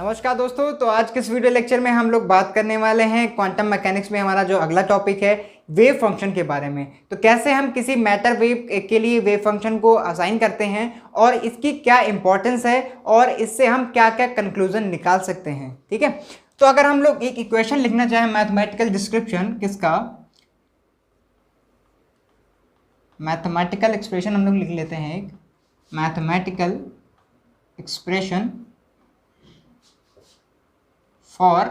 नमस्कार दोस्तों। तो आज के इस वीडियो लेक्चर में हम लोग बात करने वाले हैं क्वांटम मैकेनिक्स में हमारा जो अगला टॉपिक है वेव फंक्शन के बारे में। तो कैसे हम किसी मैटर वेव के लिए वेव फंक्शन को असाइन करते हैं और इसकी क्या इंपॉर्टेंस है और इससे हम क्या क्या कंक्लूजन निकाल सकते हैं। ठीक है, तो अगर हम लोग एक इक्वेशन लिखना चाहें, मैथमेटिकल डिस्क्रिप्शन किसका, मैथमेटिकल एक्सप्रेशन हम लोग लिख लेते हैं। एक mathematical expression for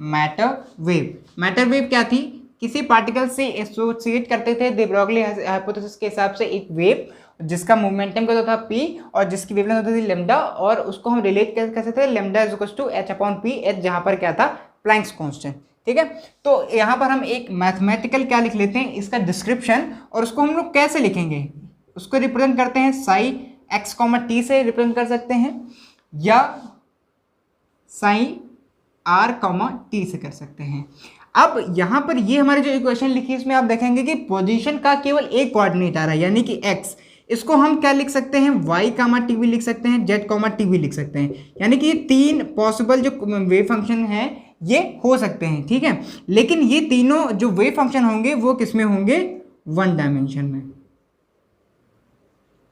matter wave. Matter wave क्या थी? किसी पार्टिकल से एसोसिएट करते थे दे ब्रोगली हाइपोथेसिस के हिसाब से एक वेव जिसका मोमेंटम क्या था p और जिसकी वेवलेंथ होती थी लैम्डा, और उसको हम रिलेट कर सकते थे lambda is equal to h/p, h जहां पर क्या था प्लैंक्स कांस्टेंट। ठीक है, तो यहाँ पर हम एक मैथमेटिकल क्या लिख लेते हैं, इसका डिस्क्रिप्शन, और उसको हम लोग कैसे लिखेंगे, उसको रिप्रेजेंट करते हैं साई x, t से रिप्रेजेंट कर सकते हैं या साइन r, t से कर सकते हैं। अब यहाँ पर ये हमारी जो इक्वेशन लिखी इसमें आप देखेंगे कि पोजीशन का केवल एक कोऑर्डिनेट आ रहा है यानी कि x। इसको हम क्या लिख सकते हैं, y, t भी लिख सकते हैं, z, t भी लिख सकते हैं, यानी कि ये तीन पॉसिबल जो वेव फंक्शन हैं ये हो सकते हैं। ठीक है, लेकिन ये तीनों जो वेव फंक्शन होंगे वो किस में होंगे, वन डायमेंशन में।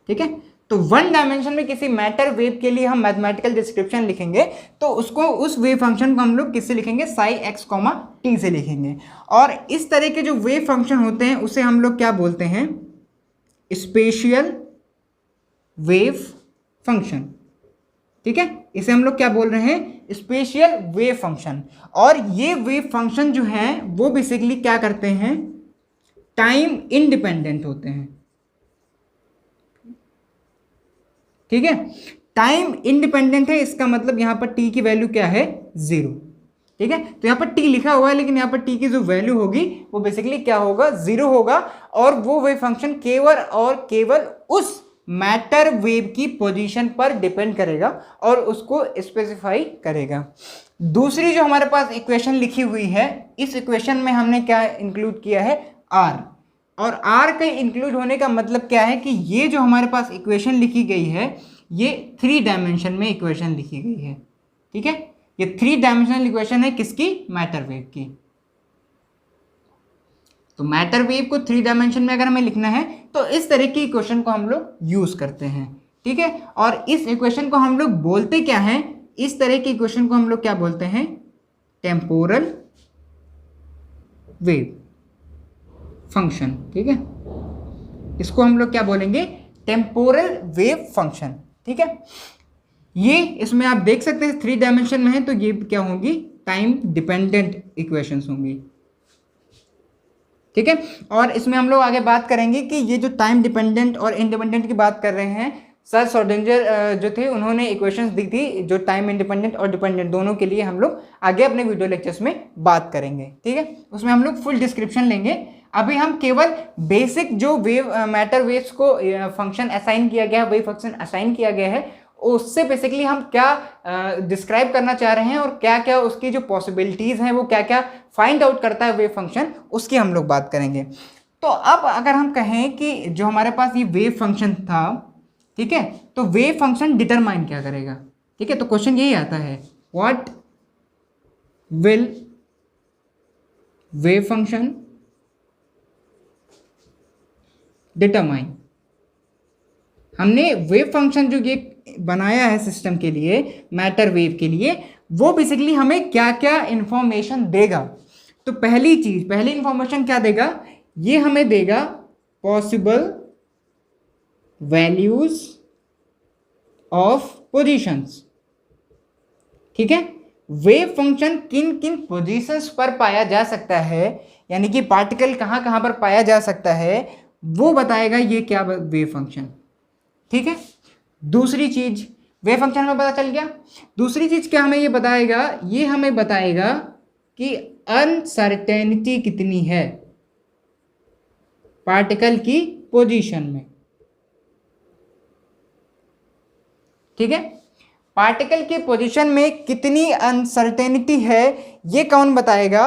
ठीक है, तो वन डायमेंशन में किसी मैटर वेव के लिए हम मैथमेटिकल डिस्क्रिप्शन लिखेंगे तो उसको, उस वेव फंक्शन को हम लोग किससे लिखेंगे, साई x, t से लिखेंगे। और इस तरह के जो वेव फंक्शन होते हैं उसे हम लोग क्या बोलते हैं, स्पेशियल वेव फंक्शन। ठीक है, इसे हम लोग क्या बोल रहे हैं, स्पेशियल वेव फंक्शन। और ये वेव फंक्शन जो है वो बेसिकली क्या करते हैं, टाइम इंडिपेंडेंट होते हैं। ठीक है, टाइम इंडिपेंडेंट है, इसका मतलब यहां पर t की वैल्यू क्या है, 0। ठीक है, तो यहां पर t लिखा हुआ है लेकिन यहां पर t की जो वैल्यू होगी वो बेसिकली क्या होगा, 0 होगा। और वो वेव फंक्शन केवल और केवल उस मैटर वेव की पोजीशन पर डिपेंड करेगा और उसको स्पेसिफाई करेगा। दूसरी जो हमारे पास इक्वेशन लिखी हुई है, इस इक्वेशन में हमने क्या इंक्लूड किया है, r। और r के इंक्लूड होने का मतलब क्या है कि ये जो हमारे पास इक्वेशन लिखी गई है ये 3 डायमेंशन में इक्वेशन लिखी गई है। ठीक है, ये 3 डायमेंशनल इक्वेशन है किसकी, मैटर वेव की। तो मैटर वेव को 3 डायमेंशन में अगर हमें लिखना है तो इस तरह की इक्वेशन को हम लोग यूज करते हैं। ठीक है, और इस इक्वेशन को हम लोग बोलते क्या है, इस तरह की इक्वेशन को हम लोग क्या बोलते हैं, टेम्पोरल वेव फंक्शन। ठीक है, इसको हम लोग क्या बोलेंगे, टेम्पोरल वेव फंक्शन। ठीक है, ये इसमें आप देख सकते हैं 3 डायमेंशन में है तो ये क्या होंगी, टाइम डिपेंडेंट इक्वेशंस होंगी। ठीक है, और इसमें हम लोग आगे बात करेंगे कि ये जो टाइम डिपेंडेंट और इंडिपेंडेंट की बात कर रहे हैं, सर श्रोडिंगर जो थे उन्होंने इक्वेशंस दी थी जो टाइम इंडिपेंडेंट और डिपेंडेंट दोनों के लिए हम लोग आगे अपने वीडियो लेक्चर्स में बात करेंगे। ठीक है, उसमें हम लोग फुल डिस्क्रिप्शन लेंगे। अभी हम केवल बेसिक जो वेव मैटर वेव्स को फंक्शन असाइन किया गया है, वेव फंक्शन असाइन किया गया है, उससे बेसिकली हम क्या डिस्क्राइब करना चाह रहे हैं और क्या क्या उसकी जो पॉसिबिलिटीज़ हैं वो क्या क्या फाइंड आउट करता है वेव फंक्शन, उसकी हम लोग बात करेंगे। तो अब अगर हम कहें कि जो हमारे पास ये वेव फंक्शन था, ठीक है, तो वेव फंक्शन डिटरमाइन क्या करेगा। ठीक है, तो क्वेश्चन यही आता है, what will wave function determine. हमने वेव फंक्शन जो ये बनाया है सिस्टम के लिए, मैटर वेव के लिए, वो बेसिकली हमें क्या क्या इंफॉर्मेशन देगा। तो पहली इंफॉर्मेशन क्या देगा, ये हमें देगा पॉसिबल वैल्यूज ऑफ पोजीशंस। ठीक है, वेव फंक्शन किन किन पोजीशंस पर पाया जा सकता है, यानी कि पार्टिकल कहां कहां पर पाया जा सकता है, वो बताएगा ये क्या वेव फंक्शन। ठीक है, दूसरी चीज वेव फंक्शन में पता चल गया। दूसरी चीज क्या हमें ये बताएगा, ये हमें बताएगा कि अनसर्टेनिटी कितनी है पार्टिकल की पोजीशन में। ठीक है, पार्टिकल की पोजीशन में कितनी अनसर्टेनिटी है ये कौन बताएगा,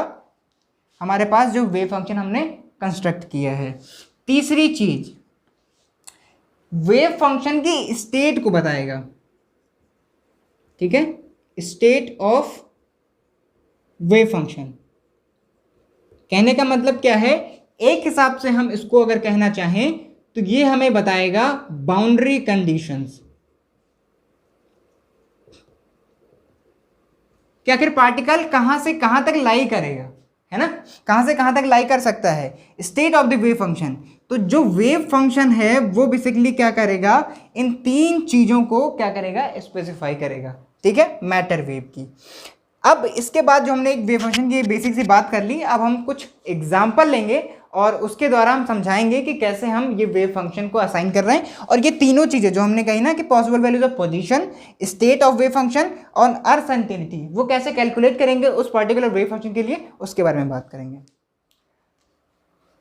हमारे पास जो वेव फंक्शन हमने कंस्ट्रक्ट किया है। तीसरी चीज वेव फंक्शन की स्टेट को बताएगा। ठीक है, स्टेट ऑफ वेव फंक्शन। कहने का मतलब क्या है, एक हिसाब से हम इसको अगर कहना चाहें तो ये हमें बताएगा बाउंड्री कंडीशंस, कि आखिर पार्टिकल कहां से कहां तक लाई करेगा, है ना, कहां से कहां तक लाई कर सकता है, state of the wave function. तो जो वेव फंक्शन है वो बेसिकली क्या करेगा, इन तीन चीजों को क्या करेगा, स्पेसिफाई करेगा, ठीक है, मैटर वेव की। अब इसके बाद जो हमने एक वेव फंक्शन की बेसिक सी बात कर ली, अब हम कुछ एग्जाम्पल लेंगे और उसके द्वारा हम समझाएंगे कि कैसे हम ये वेव फंक्शन को असाइन कर रहे हैं। और ये तीनों चीज़ें जो हमने कही ना कि possible values of position, state of wave function और अनसर्टेनिटी, वो कैसे कैलकुलेट करेंगे उस पर्टिकुलर वेव फंक्शन के लिए, उसके बारे में बात करेंगे।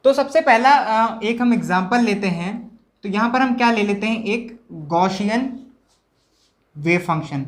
तो सबसे पहला एक हम एग्जाम्पल लेते हैं। तो यहाँ पर हम क्या ले लेते हैं, एक गॉसियन वेव फंक्शन,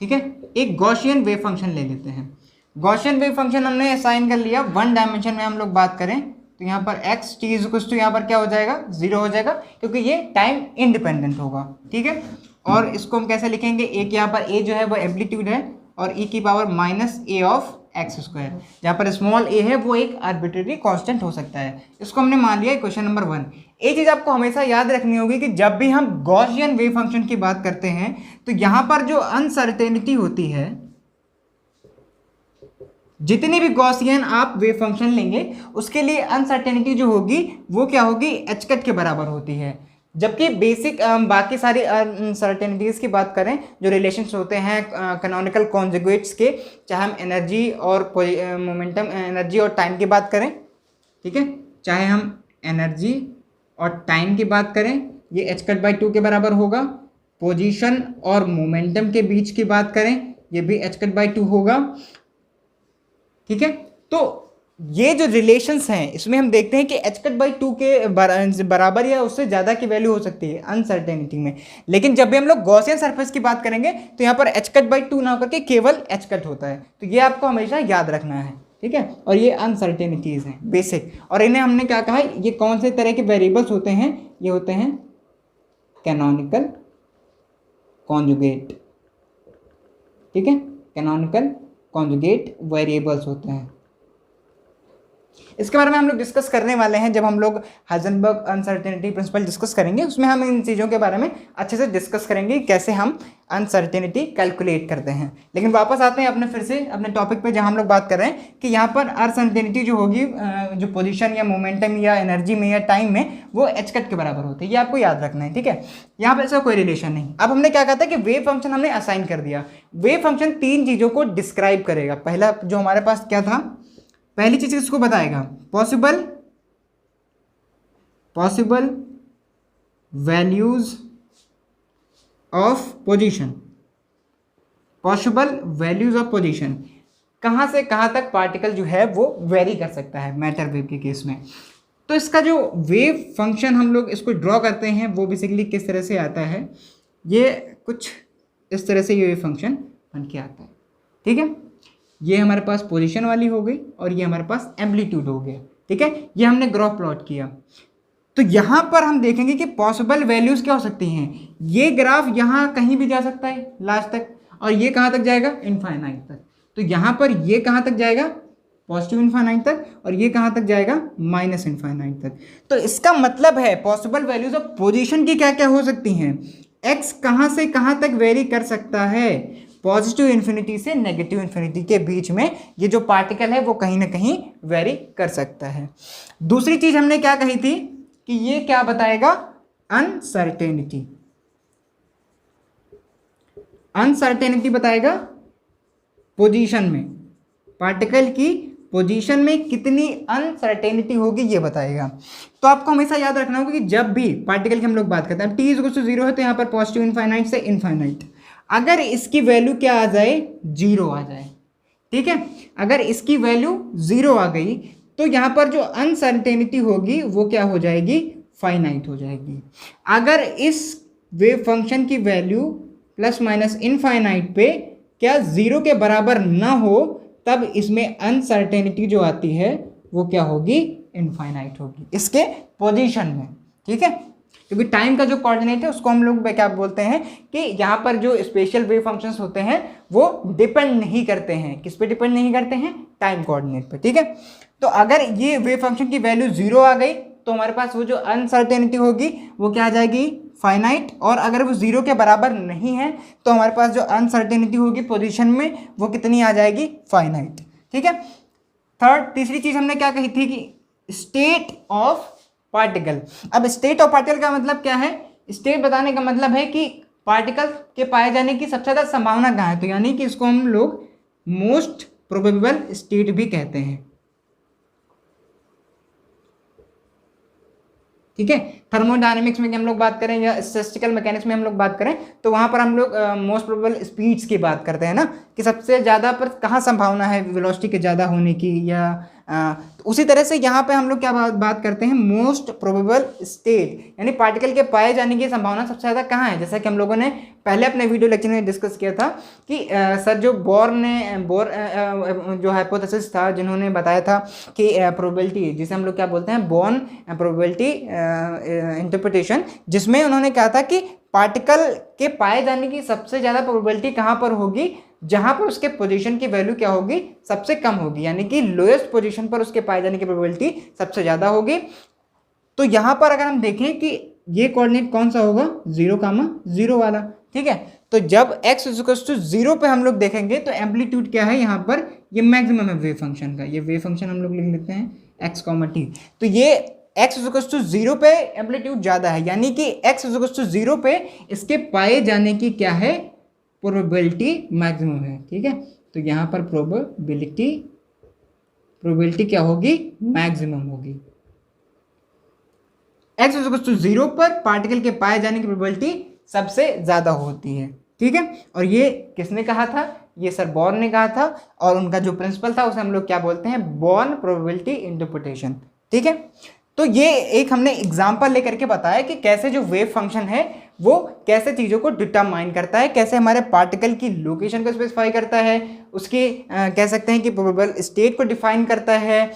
ठीक है, एक गॉसियन वेव फंक्शन ले लेते हैं। गॉसियन वेव फंक्शन हमने असाइन कर लिया, वन डायमेंशन में हम लोग बात करें तो यहाँ पर x t is equal to यहाँ पर क्या हो जाएगा, 0 हो जाएगा, क्योंकि ये टाइम इंडिपेंडेंट होगा, ठीक है। और इसको हम कैसे लिखेंगे, एक यहाँ पर ए जो है वो एम्पलीट्यूड है और ई की power minus A of x square, जहाँ पर स्मॉल ए है वो एक आर्बिट्रेरी कांस्टेंट हो सकता है। इसको हमने मान लिया क्वेश्चन नंबर 1। एक चीज़ आपको हमेशा याद रखनी होगी कि जब भी हम गॉसियन वेव फंक्शन की बात करते हैं तो यहाँ पर जो अनसर्टेनिटी होती है, जितनी भी गॉसियन आप वेव फंक्शन लेंगे उसके लिए अनसर्टेनिटी जो होगी वो क्या होगी, एच कट के बराबर होती है। जबकि बेसिक बाकी सारी अनसर्टेनिटीज़ की बात करें, जो रिलेशंस होते हैं कैनोनिकल कॉन्जुगेट्स के, चाहे हम एनर्जी और मोमेंटम, एनर्जी और टाइम की बात करें, ठीक है, चाहे हम एनर्जी और टाइम की बात करें, ये एच कट बाई 2 के बराबर होगा। पोजीशन और मोमेंटम के बीच की बात करें, ये भी एच कट बाई 2 होगा, ठीक है। तो ये जो रिलेशंस हैं इसमें हम देखते हैं कि एच कट बाई 2 के बराबर या उससे ज़्यादा की वैल्यू हो सकती है अनसर्टेनिटी में। लेकिन जब भी हम लोग गॉसियन सरफेस की बात करेंगे तो यहाँ पर एच कट बाई 2 ना होकर के केवल एच कट होता है। तो ये आपको हमेशा याद रखना है, ठीक है। और ये अनसर्टेनिटीज़ हैं बेसिक, और इन्हें हमने क्या कहा, ये कौन से तरह के वेरिएबल्स होते हैं, ये होते हैं कैनोनिकल कॉन्जुगेट, ठीक है, कैनोनिकल कॉन्जुगेट वेरिएबल्स होते हैं। इसके बारे में हम लोग डिस्कस करने वाले हैं जब हम लोग हाइजेनबर्ग अनसर्टेनिटी प्रिंसिपल डिस्कस करेंगे, उसमें हम इन चीज़ों के बारे में अच्छे से डिस्कस करेंगे कैसे हम अनसर्टेनिटी कैलकुलेट करते हैं। लेकिन वापस आते हैं अपने फिर से अपने टॉपिक पे, जहां हम लोग बात कर रहे हैं कि यहाँ पर अनसर्टेनिटी जो होगी, जो पोजीशन या मोमेंटम या एनर्जी में या टाइम में, वो एच कट के बराबर होती है। ये आपको याद रखना है, ठीक है। यहाँ पर ऐसा कोई रिलेशन नहीं। अब हमने क्या कहा था कि वेव फंक्शन हमने असाइन कर दिया। वेव फंक्शन तीन चीज़ों को डिस्क्राइब करेगा। पहला जो हमारे पास क्या था, पहली चीज इसको बताएगा possible values of position, possible values of position, कहां से कहां तक पार्टिकल जो है वो वेरी कर सकता है मैटर वेव के केस में। तो इसका जो वेव फंक्शन हम लोग इसको ड्रॉ करते हैं वो बेसिकली किस तरह से आता है, ये कुछ इस तरह से ये वेव फंक्शन बन के आता है, ठीक है। ये हमारे पास पोजीशन वाली हो गई और ये हमारे पास एम्पलीट्यूड हो गया, ठीक है। ये हमने ग्राफ प्लॉट किया। तो यहाँ पर हम देखेंगे कि पॉसिबल वैल्यूज़ क्या हो सकती हैं। ये ग्राफ यहाँ कहीं भी जा सकता है लास्ट तक, और ये कहाँ तक जाएगा, इनफाइनाइट तक। तो यहाँ पर ये कहाँ तक जाएगा, पॉजिटिव इनफाइनाइट तक, और ये कहाँ तक जाएगा, माइनस इनफाइनाइट तक। तो इसका मतलब है पॉसिबल वैल्यूज ऑफ पोजीशन की क्या क्या हो सकती हैं, एक्स कहाँ से कहाँ तक वेरी कर सकता है, पॉजिटिव इन्फिनिटी से नेगेटिव इन्फिनिटी के बीच में ये जो पार्टिकल है वो कहीं ना कहीं वेरी कर सकता है। दूसरी चीज हमने क्या कही थी कि ये क्या बताएगा, अनसर्टेनिटी, अनसर्टेनिटी बताएगा पोजीशन में, पार्टिकल की पोजीशन में कितनी अनसर्टेनिटी होगी ये बताएगा। तो आपको हमेशा याद रखना होगा कि जब भी पार्टिकल की हम लोग बात करते हैं, टी इज इक्वल टू 0 है तो यहाँ पर पॉजिटिव इनफाइनाइट से इनफाइनाइट, अगर इसकी वैल्यू क्या आ जाए, 0 आ जाए, ठीक है। अगर इसकी वैल्यू 0 आ गई तो यहाँ पर जो अनसर्टेनिटी होगी वो क्या हो जाएगी, फाइनाइट हो जाएगी। अगर इस वेव फंक्शन की वैल्यू प्लस माइनस इनफाइनाइट पे क्या 0 के बराबर ना हो, तब इसमें अनसर्टेनिटी जो आती है वो क्या होगी, इनफाइनाइट होगी इसके पोजीशन में, ठीक है। क्योंकि टाइम का जो कोऑर्डिनेट है उसको हम लोग क्या बोलते हैं कि यहाँ पर जो स्पेशल वेव फंक्शंस होते हैं वो डिपेंड नहीं करते हैं, किस पे डिपेंड नहीं करते हैं, टाइम कोऑर्डिनेट पे, ठीक है। तो अगर ये वेव फंक्शन की वैल्यू 0 आ गई तो हमारे पास वो जो अनसर्टेनिटी होगी वो क्या आ जाएगी, फाइनाइट। और अगर वो 0 के बराबर नहीं है तो हमारे पास जो अनसर्टेनिटी होगी पोजीशन में वो कितनी आ जाएगी, फाइनाइट, ठीक है। तीसरी चीज हमने क्या कही थी कि स्टेट ऑफ पार्टिकल। अब स्टेट ऑफ पार्टिकल का मतलब क्या है, स्टेट बताने का मतलब है कि पार्टिकल के पाए जाने की सबसे ज़्यादा संभावना कहाँ है, तो यानी कि इसको हम लोग मोस्ट प्रोबेबल स्टेट भी कहते हैं, ठीक है। थर्मोडायनेमिक्स में हम लोग बात करें या स्टैटिस्टिकल मैकेनिक्स में हम लोग बात करें तो वहां पर हम लोग मोस्ट प्रोबेबल स्पीड्स की बात करते हैं ना, कि सबसे ज़्यादा पर कहाँ संभावना है वेलोसिटी के ज़्यादा होने की, या तो उसी तरह से यहाँ पे हम लोग क्या बात करते हैं, मोस्ट प्रोबेबल स्टेट, यानी पार्टिकल के पाए जाने की संभावना सबसे ज़्यादा कहाँ है। जैसा कि हम लोगों ने पहले अपने वीडियो लेक्चर में डिस्कस किया था कि सर जो बोर जो हाइपोथेसिस था, जिन्होंने बताया था कि प्रोबेबिलिटी, जिसे हम लोग क्या बोलते हैं, बॉर्न प्रोबेबिलिटी इंटरप्रिटेशन, जिसमें उन्होंने कहा था कि पार्टिकल के पाए जाने की सबसे ज़्यादा प्रोबेबिलिटी कहाँ पर होगी, जहां पर उसके पोजीशन की वैल्यू क्या होगी, सबसे कम होगी, यानी कि लोएस्ट पोजीशन पर उसके पाए जाने की प्रोबेबिलिटी सबसे ज़्यादा होगी। तो यहां पर अगर हम देखें कि ये कोऑर्डिनेट कौन सा होगा, 0, वाला, ठीक है। तो जब x = 0 पे हम लोग देखेंगे तो एम्पलीट्यूड क्या है, यहाँ पर ये मैक्सिमम है वेव फंक्शन का, ये वेव फंक्शन हम लोग लिख लेते हैं x, t। तो ये x = 0 पे एम्पलीट्यूड ज़्यादा है, यानी कि x = 0 पे इसके पाए जाने की क्या है, प्रोबेबिलिटी मैक्सिमम है, ठीक है। तो यहाँ पर प्रोबेबिलिटी क्या होगी, मैक्सिमम होगी। x = 0 पर पार्टिकल के पाए जाने की प्रोबेबिलिटी सबसे ज़्यादा होती है, ठीक है। और ये किसने कहा था, ये सर बॉर्न ने कहा था, और उनका जो प्रिंसिपल था उसे हम लोग क्या बोलते हैं, बॉर्न प्रोबेबिलिटी इंटरप्रिटेशन, ठीक है। तो ये एक हमने एग्जाम्पल लेकर के बताया कि कैसे जो वेव फंक्शन है वो कैसे चीज़ों को डिटरमाइन करता है, कैसे हमारे पार्टिकल की लोकेशन को स्पेसिफाई करता है, उसकी कह सकते हैं कि प्रोबेबल स्टेट को डिफाइन करता है,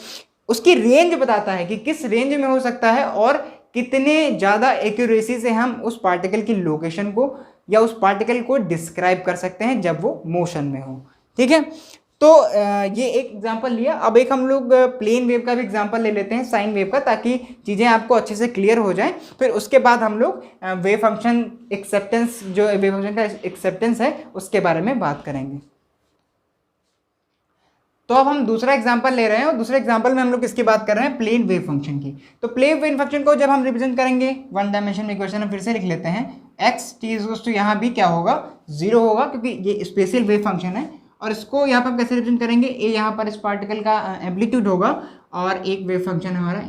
उसकी रेंज बताता है कि किस रेंज में हो सकता है और कितने ज़्यादा एक्यूरेसी से हम उस पार्टिकल की लोकेशन को या उस पार्टिकल को डिस्क्राइब कर सकते हैं जब वो मोशन में हो, ठीक है। तो ये एक एग्जांपल लिया। अब एक हम लोग प्लेन वेव का भी एग्जांपल ले लेते हैं, साइन वेव का, ताकि चीज़ें आपको अच्छे से क्लियर हो जाएं। फिर उसके बाद हम लोग वेव फंक्शन एक्सेप्टेंस, जो वेव फंक्शन का एक्सेप्टेंस है उसके बारे में बात करेंगे। तो अब हम दूसरा एग्जांपल ले रहे हैं और दूसरे एग्जांपल में हम लोग किसकी बात कर रहे हैं, प्लेन वेव फंक्शन की। तो प्लेन वेव फंक्शन को जब हम रिप्रेजेंट करेंगे वन डायमेंशन इक्वेशन में, फिर से लिख लेते हैं x t यहाँ भी क्या होगा, 0 होगा, क्योंकि ये स्पेशल वेव फंक्शन है। और इसको यहाँ पर हम कैसे रिप्रेजेंट करेंगे, ए यहाँ पर इस पार्टिकल का एम्पलीट्यूड होगा और एक वेव फंक्शन हमारा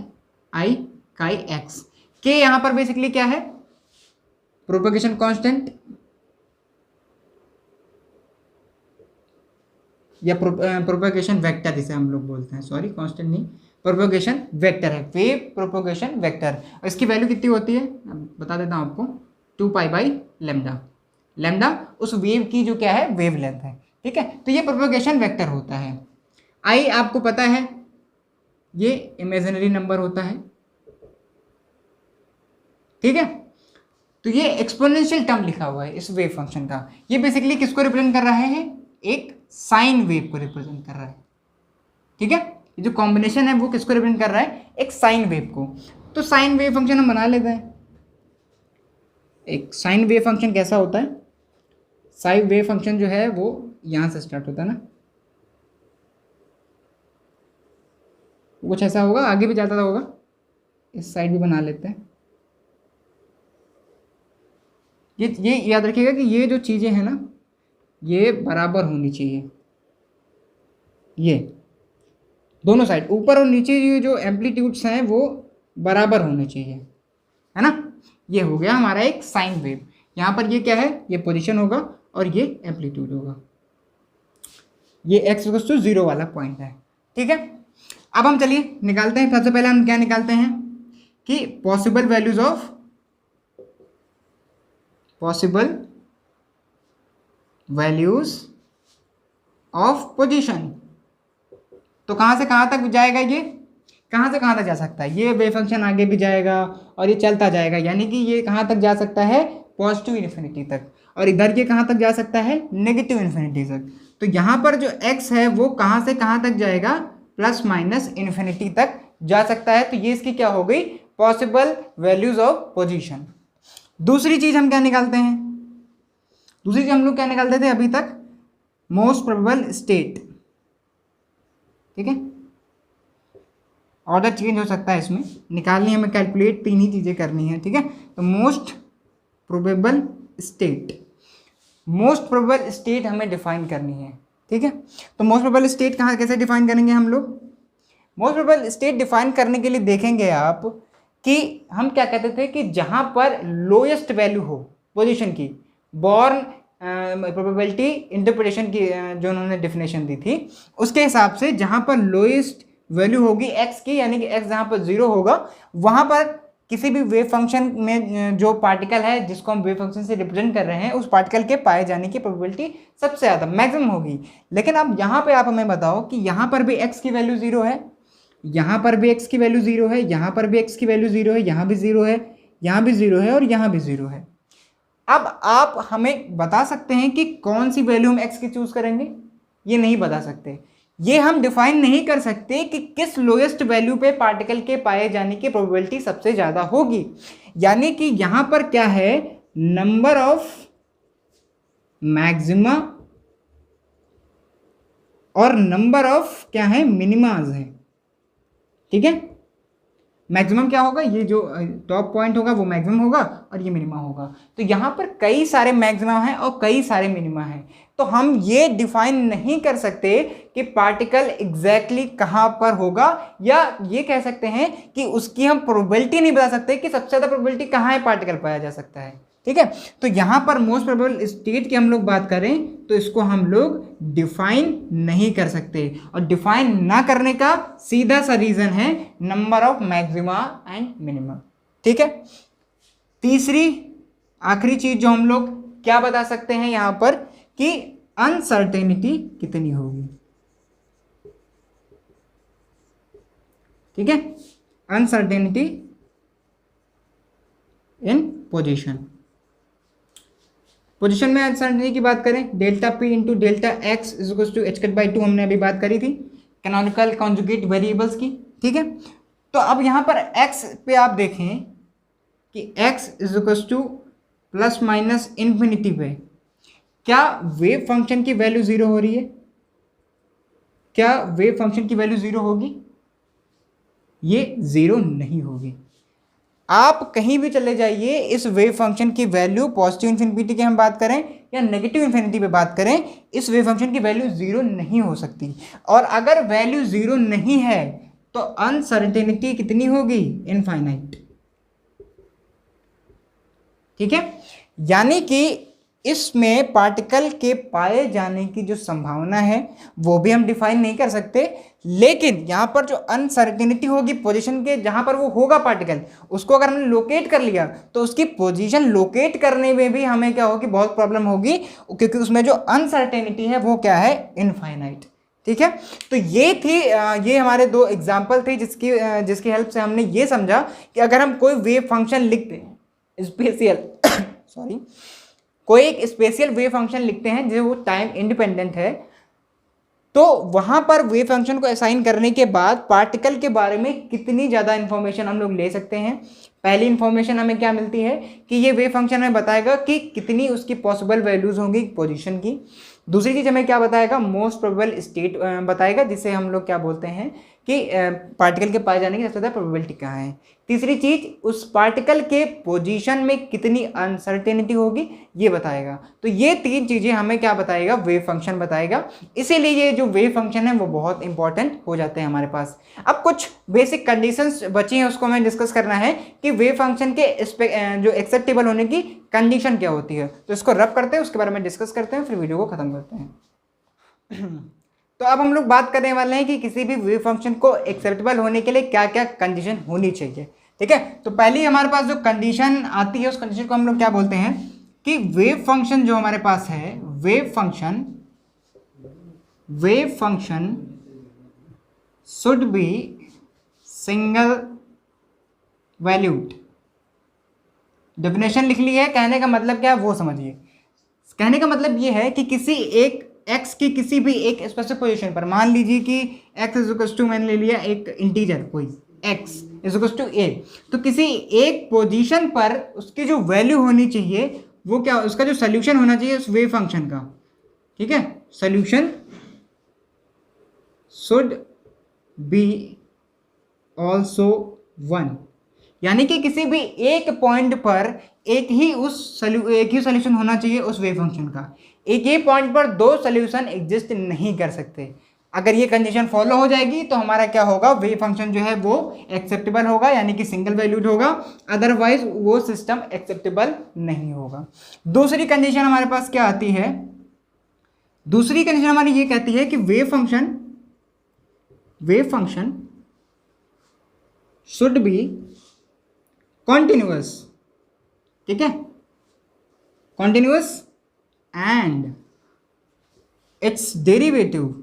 आई काई एक्स, के यहाँ पर बेसिकली क्या है, प्रोपेगेशन कांस्टेंट या प्रोपेगेशन वेक्टर जिसे हम लोग बोलते हैं, सॉरी कांस्टेंट नहीं, प्रोपेगेशन वेक्टर है, वेव प्रोपेगेशन वेक्टर। इसकी वैल्यू कितनी होती है, बता देता हूँ आपको, 2π/λ। लैम्डा उस वेव की जो क्या है, वेव लेंथ है, ठीक है। तो ये प्रोपेगेशन वेक्टर होता है। आई आपको पता है ये इमेजिनरी नंबर होता है, ठीक है। तो ये एक्सपोनेंशियल टर्म लिखा हुआ है इस वेव फंक्शन का, ये बेसिकली किसको रिप्रेजेंट कर रहा है, एक साइन वेव को रिप्रेजेंट कर रहा है, ठीक है। ये जो कॉम्बिनेशन है वो किसको रिप्रेजेंट कर रहा है, एक साइन वेव को। तो साइन वेव फंक्शन हम बना लेते हैं। एक साइन वेव फंक्शन कैसा होता है, साइन वेव फंक्शन जो है वो यहां से स्टार्ट होता है ना, कुछ ऐसा होगा, आगे भी जाता होगा, इस साइड भी बना लेते हैं। ये याद रखिएगा कि ये जो चीज़ें हैं ना ये बराबर होनी चाहिए, ये दोनों साइड ऊपर और नीचे ये जो एम्पलीट्यूड्स हैं वो बराबर होने चाहिए, है ना। ये हो गया हमारा एक साइन वेव। यहाँ पर ये क्या है, ये पोजीशन होगा और ये एम्पलीट्यूड होगा, ये x = 0 वाला पॉइंट है, ठीक है। अब हम चलिए निकालते हैं। सबसे पहले हम क्या निकालते हैं कि पॉसिबल वैल्यूज ऑफ पोजीशन। तो कहाँ से कहाँ तक जाएगा ये, कहाँ से कहाँ तक जा सकता है, ये वेव फंक्शन आगे भी जाएगा और ये चलता जाएगा, यानी कि ये कहाँ तक जा सकता है, पॉजिटिव इन्फिनिटी तक, और इधर ये कहाँ तक जा सकता है, नेगेटिव इन्फिनिटी तक। तो यहाँ पर जो x है वो कहाँ से कहाँ तक जाएगा, प्लस माइनस इन्फिनिटी तक जा सकता है। तो ये इसकी क्या हो गई, पॉसिबल वैल्यूज ऑफ पोजीशन। दूसरी चीज हम क्या निकालते हैं, दूसरी चीज हम लोग क्या निकालते थे अभी तक, मोस्ट प्रोबेबल स्टेट, ठीक है, ऑर्डर चेंज हो सकता है इसमें, निकालनी है हमें, कैलकुलेट 3 ही चीजें करनी है, ठीक है। तो most probable state, most probable state हमें डिफाइन करनी है, ठीक है। तो मोस्ट प्रोबेबल स्टेट कहाँ कैसे डिफाइन करेंगे हम लोग, मोस्ट प्रोबेबल स्टेट डिफाइन करने के लिए देखेंगे आप कि हम क्या कहते थे कि जहाँ पर लोएस्ट वैल्यू हो पोजीशन की, बॉर्न प्रोबेबिलिटी इंटरप्रिटेशन की जो उन्होंने डेफिनेशन दी थी उसके हिसाब से, जहाँ पर लोएस्ट वैल्यू होगी x की, यानी कि x जहाँ पर 0 होगा, वहाँ पर किसी भी वेव फंक्शन में जो पार्टिकल है जिसको हम वेव फंक्शन से रिप्रेजेंट कर रहे हैं, उस पार्टिकल के पाए जाने की प्रोबेबिलिटी सबसे ज़्यादा मैक्सिमम होगी। लेकिन अब यहाँ पे आप हमें बताओ कि यहाँ पर भी x की वैल्यू 0 है, यहाँ पर भी x की वैल्यू 0 है, यहाँ पर भी x की वैल्यू 0 है, यहाँ भी 0 है, यहाँ भी 0 है और यहाँ भी 0 है। अब आप हमें बता सकते हैं कि कौन सी वैल्यू हम x की चूज करेंगे, ये नहीं बता सकते। ये हम डिफाइन नहीं कर सकते कि किस लोएस्ट वैल्यू पे पार्टिकल के पाए जाने की प्रोबेबिलिटी सबसे ज़्यादा होगी। यानी कि यहाँ पर क्या है, नंबर ऑफ मैक्सिमा और नंबर ऑफ क्या है, मिनिमाज है, ठीक है। मैक्सिमम क्या होगा, ये जो टॉप पॉइंट होगा वो मैक्सिमम होगा और ये मिनिमा होगा। तो यहाँ पर कई सारे मैक्सिमम हैं और कई सारे मिनिमा हैं, तो हम ये डिफाइन नहीं कर सकते कि पार्टिकल एग्जैक्टली कहाँ पर होगा, या ये कह सकते हैं कि उसकी हम प्रोबेबिलिटी नहीं बता सकते कि सबसे ज़्यादा प्रोबेबिलिटी कहाँ है पार्टिकल पाया जा सकता है, ठीक है। तो यहाँ पर मोस्ट प्रोबेबल स्टेट की हम लोग बात करें तो इसको हम लोग डिफाइन नहीं कर सकते, और डिफाइन ना करने का सीधा सा रीजन है number of maxima and minima, ठीक है। तीसरी आखिरी चीज जो हम लोग क्या बता सकते हैं यहाँ पर कि अनसर्टेनिटी कितनी होगी, ठीक है, अनसर्टेनिटी इन पोजीशन। पोजीशन में अनसर्टेनिटी की बात करें, delta p into delta x is equal to h/2 हमने अभी बात करी थी, कैनोनिकल कॉन्जुगेट वेरिएबल्स की, ठीक है। तो अब यहाँ पर x पे आप देखें कि x is equal two plus minus infinity पे क्या वेव फंक्शन की वैल्यू 0 हो रही है, क्या वेव फंक्शन की वैल्यू 0 होगी, ये 0 नहीं होगी। आप कहीं भी चले जाइए, इस वेव फंक्शन की वैल्यू पॉजिटिव इन्फिनिटी की हम बात करें या नेगेटिव इन्फिनिटी पे बात करें, इस वेव फंक्शन की वैल्यू 0 नहीं हो सकती। और अगर वैल्यू 0 नहीं है तो अनसर्टेनिटी कितनी होगी, इनफाइनाइट, ठीक है। यानी कि इसमें पार्टिकल के पाए जाने की जो संभावना है वो भी हम डिफाइन नहीं कर सकते, लेकिन यहाँ पर जो अनसर्टेनिटी होगी पोजीशन के, जहाँ पर वो होगा पार्टिकल, उसको अगर हमने लोकेट कर लिया तो उसकी पोजीशन लोकेट करने में भी हमें क्या होगी, बहुत प्रॉब्लम होगी, क्योंकि उसमें जो अनसर्टेनिटी है वो क्या है, इनफाइनाइट, ठीक है। तो ये थी ये हमारे 2 एग्जाम्पल थे जिसकी हेल्प से हमने ये समझा कि अगर हम कोई वेव फंक्शन लिखते हैं स्पेशियल सॉरी कोई एक स्पेशल वेव फंक्शन लिखते हैं जो वो टाइम इंडिपेंडेंट है, तो वहाँ पर वेव फंक्शन को असाइन करने के बाद पार्टिकल के बारे में कितनी ज़्यादा इन्फॉर्मेशन हम लोग ले सकते हैं। पहली इन्फॉर्मेशन हमें क्या मिलती है कि ये वेव फंक्शन हमें बताएगा कि कितनी उसकी पॉसिबल वैल्यूज़ होंगी पोजीशन की। दूसरी चीज़ हमें क्या बताएगा, मोस्ट प्रोबेबल स्टेट बताएगा, जिसे हम लोग क्या बोलते हैं कि पार्टिकल के पाए जाने की सबसे ज़्यादा प्रोबेबिलिटी कहाँ है। तीसरी चीज़, उस पार्टिकल के पोजीशन में कितनी अनसर्टेनिटी होगी ये बताएगा। तो ये 3 चीज़ें हमें क्या बताएगा, वेव फंक्शन बताएगा। इसीलिए ये जो वेव फंक्शन है वो बहुत इंपॉर्टेंट हो जाते हैं हमारे पास। अब कुछ बेसिक कंडीशंस बची हैं, उसको हमें डिस्कस करना है कि वेव फंक्शन के जो एक्सेप्टेबल होने की कंडीशन क्या होती है। तो इसको रब करते हैं, उसके बारे में डिस्कस करते हैं, फिर वीडियो को ख़त्म करते हैं। तो अब हम लोग बात करने वाले हैं कि किसी भी वेव फंक्शन को एक्सेप्टेबल होने के लिए क्या क्या कंडीशन होनी चाहिए, ठीक है। तो पहली हमारे पास जो कंडीशन आती है उस कंडीशन को हम लोग क्या बोलते हैं कि वेव फंक्शन जो हमारे पास है, wave function should be single valued. Definition लिख ली है, कहने का मतलब क्या है वो समझिए। कहने का मतलब ये है कि किसी एक x की किसी भी एक स्पेसिफिक पोजीशन पर, मान लीजिए कि x इज इक्वल टू, मैंने ले लिया एक इंटीजर कोई x is equal to a, तो किसी एक पोजीशन पर उसकी जो वैल्यू होनी चाहिए वो क्या, उसका जो सोल्यूशन होना चाहिए उस वेव फंक्शन का, ठीक है, सोल्यूशन शुड बी ऑल्सो 1। यानी कि किसी भी एक पॉइंट पर एक ही सोल्यूशन होना चाहिए उस वेव फंक्शन का। एक ही पॉइंट पर दो सोल्यूशन एग्जिस्ट नहीं कर सकते। अगर ये कंडीशन फॉलो हो जाएगी तो हमारा क्या होगा, वेव फंक्शन जो है वो एक्सेप्टेबल होगा, यानी कि सिंगल वैल्यूड होगा, अदरवाइज वो सिस्टम एक्सेप्टेबल नहीं होगा। दूसरी कंडीशन हमारे पास क्या आती है, दूसरी कंडीशन हमारी ये कहती है कि wave function should be continuous, ठीक है, continuous and it's derivative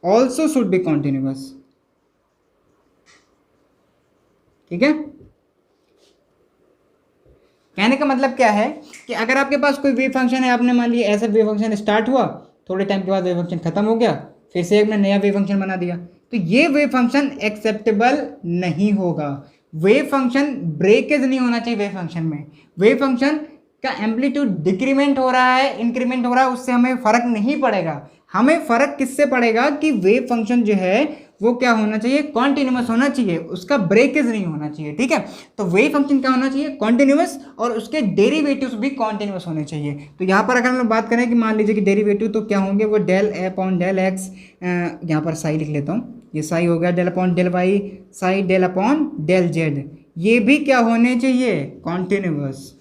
also should be continuous, ठीक है। कहने का मतलब क्या है कि अगर आपके पास कोई वेव फंक्शन है, आपने मान लिया ऐसा वेव फंक्शन स्टार्ट हुआ, थोड़े टाइम के बाद वेव फंक्शन खत्म हो गया, फिर से एक नया वेव फंक्शन बना दिया, तो ये वेव फंक्शन एक्सेप्टेबल नहीं होगा। वेव फंक्शन ब्रेकेज नहीं होना चाहिए वेव फंक्शन में। वेव फंक्शन का एम्पलीट्यूड डिक्रीमेंट हो रहा है, इंक्रीमेंट हो रहा है, उससे हमें फर्क नहीं पड़ेगा। हमें फर्क किससे पड़ेगा कि वेव फंक्शन जो है वो क्या होना चाहिए, कॉन्टिन्यूअस होना चाहिए, उसका ब्रेकेज नहीं होना चाहिए, ठीक है। तो वेव फंक्शन क्या होना चाहिए, कॉन्टिन्यूअस, और उसके डेरिवेटिव्स भी कॉन्टिन्यूअस होने चाहिए। तो यहाँ पर अगर हम लोग बात करें कि मान लीजिए कि डेरिवेटिव तो क्या होंगे, वो del A upon del x, यहाँ पर साई लिख लेता हूँ, ये साई हो गया, del upon del y psi del upon del z, ये भी क्या होने चाहिए, कॉन्टिन्यूअस,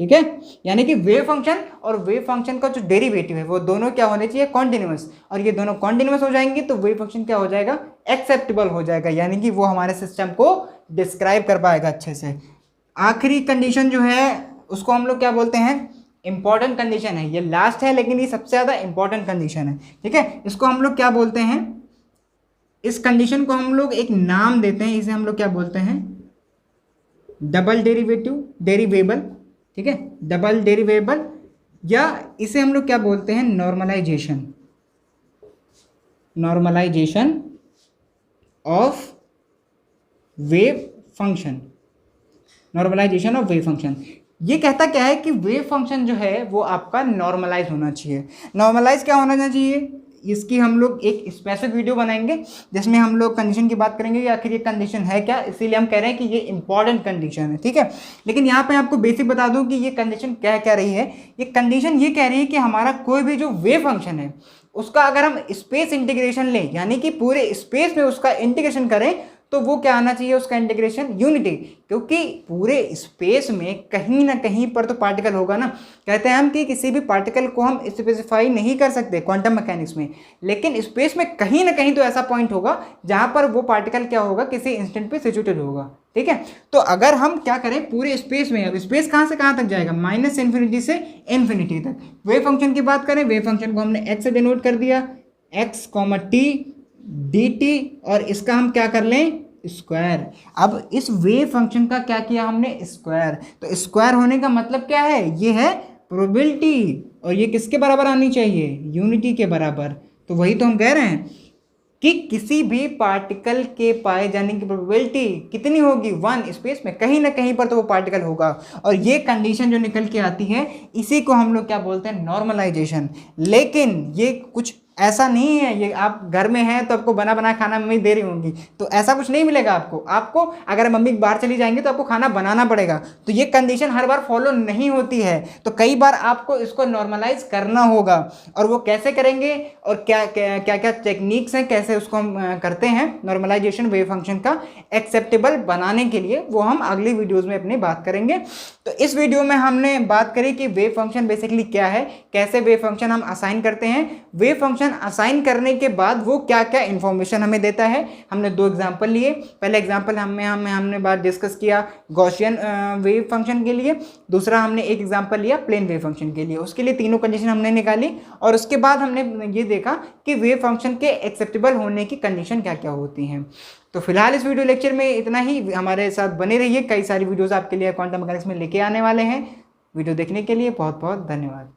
ठीक है। यानी कि वेव फंक्शन और वेव फंक्शन का जो डेरिवेटिव है वो दोनों क्या होने चाहिए, कॉन्टिन्यूअस, और ये दोनों कॉन्टिन्यूअस हो जाएंगे तो वेव फंक्शन क्या हो जाएगा, एक्सेप्टेबल हो जाएगा, यानी कि वो हमारे सिस्टम को डिस्क्राइब कर पाएगा अच्छे से। आखिरी कंडीशन जो है उसको हम लोग क्या बोलते हैं, इंपॉर्टेंट कंडीशन है। ये लास्ट है लेकिन ये सबसे ज़्यादा इंपॉर्टेंट कंडीशन है, ठीक है। इसको हम लोग क्या बोलते हैं, इस कंडीशन को हम लोग एक नाम देते हैं, इसे हम लोग क्या बोलते हैं, डबल डेरिवेबल, ठीक है, डबल डेरिवेबल, या इसे हम लोग क्या बोलते हैं, normalisation of wave function, normalisation of wave function. ये कहता क्या है कि वेव फंक्शन जो है वो आपका नॉर्मलाइज होना चाहिए। नॉर्मलाइज क्या होना चाहिए, इसकी हम लोग एक स्पेसिफिक वीडियो बनाएंगे जिसमें हम लोग कंडीशन की बात करेंगे कि आखिर ये कंडीशन है क्या, इसीलिए हम कह रहे हैं कि ये इंपॉर्टेंट कंडीशन है, ठीक है। लेकिन यहाँ पे आपको बेसिक बता दूं कि ये कंडीशन क्या कह रही है। ये कंडीशन ये कह रही है कि हमारा कोई भी जो वेव फंक्शन है उसका अगर हम स्पेस इंटीग्रेशन लें, यानी कि पूरे स्पेस में उसका इंटीग्रेशन करें, तो वो क्या आना चाहिए, उसका इंटीग्रेशन यूनिटी, क्योंकि पूरे स्पेस में कहीं ना कहीं पर तो पार्टिकल होगा ना। कहते हैं हम कि किसी भी पार्टिकल को हम स्पेसिफाई नहीं कर सकते क्वांटम मैकेनिक्स में, लेकिन स्पेस में कहीं ना कहीं तो ऐसा पॉइंट होगा जहां पर वो पार्टिकल क्या होगा, किसी इंस्टेंट पे सिचुएटेड होगा, ठीक है। तो अगर हम क्या करें पूरे स्पेस में, अब स्पेस कहाँ से कहाँ तक जाएगा, -∞ से इन्फिनिटी तक। वेव फंक्शन की बात करें, वेव फंक्शन को हमने x से डिनोट कर दिया, x, t dt, और इसका हम क्या कर लें, स्क्वायर। अब इस वेव फंक्शन का क्या किया हमने, स्क्वायर। तो स्क्वायर होने का मतलब क्या है, ये है प्रोबेबिलिटी, और ये किसके बराबर आनी चाहिए, यूनिटी के बराबर। तो वही तो हम कह रहे हैं कि किसी भी पार्टिकल के पाए जाने की प्रोबेबिलिटी कितनी होगी, 1। स्पेस में कहीं ना कहीं पर तो वो पार्टिकल होगा, और ये कंडीशन जो निकल के आती है इसी को हम लोग क्या बोलते हैं, नॉर्मलाइजेशन। लेकिन ये कुछ ऐसा नहीं है, ये आप घर में हैं तो आपको बना बना खाना मम्मी दे रही होंगी, तो ऐसा कुछ नहीं मिलेगा आपको अगर मम्मी बाहर चली जाएंगी तो आपको खाना बनाना पड़ेगा। तो ये कंडीशन हर बार फॉलो नहीं होती है, तो कई बार आपको इसको नॉर्मलाइज करना होगा। और वो कैसे करेंगे और क्या क्या क्या टेक्निक्स हैं, कैसे उसको हम करते हैं नॉर्मलाइजेशन वेव फंक्शन का एक्सेप्टेबल बनाने के लिए, वो हम अगली वीडियोज़ में अपनी बात करेंगे। तो इस वीडियो में हमने बात करी कि वेव फंक्शन बेसिकली क्या है, कैसे वेव फंक्शन हम असाइन करते हैं। वेव फंक्शन कंडीशन असाइन करने के बाद वो क्या क्या इन्फॉर्मेशन हमें देता है। हमने 2 एग्जांपल लिए। पहले एग्जांपल हमने बात डिस्कस किया गॉसियन वेव फंक्शन के लिए, दूसरा हमने एक एग्जांपल लिया प्लेन वेव फंक्शन के लिए। उसके लिए तीनों कंडीशन हमने निकाली और उसके बाद हमने ये देखा कि वेव फंक्शन के एक्सेप्टेबल होने की कंडीशन क्या क्या होती हैं। तो फिलहाल इस वीडियो लेक्चर में इतना ही। हमारे साथ बने रहिए, कई सारी वीडियोस आपके लिए क्वांटम मैकेनिक्स में लेके आने वाले हैं। वीडियो देखने के लिए बहुत बहुत धन्यवाद।